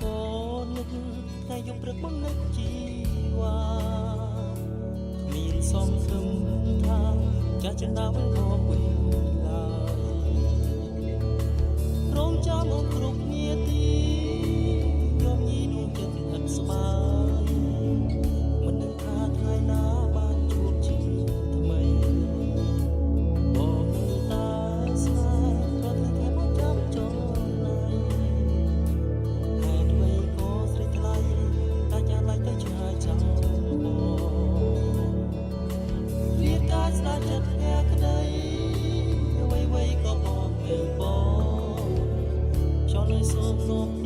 ក៏នឹកថ្ងៃយប់ព្រឹកបំនឹកជីវ៉ាមានសំឃឹមថាចាស់ចិនដាវិញក៏វិញឡើយរងចាំអូនគ្រប់នាទីយំញីនួនចិត្តឥតស្បើយមិនដឹងថាថ្ងៃណាបានជួបជាថ្មីបងតែស្នេហ៍ក៏ធ្វើតែមកចាំចោលណាយហេតុអ្វីក៏ស្រេកថ្លៃតែចាស់ឡៃទៅឆ្ងាយចាំបងវាកាយស្ដាយចិត្តផ្ទះក្តីអ្វីៗក៏បងទៅបងចោលនៅសូមនោះ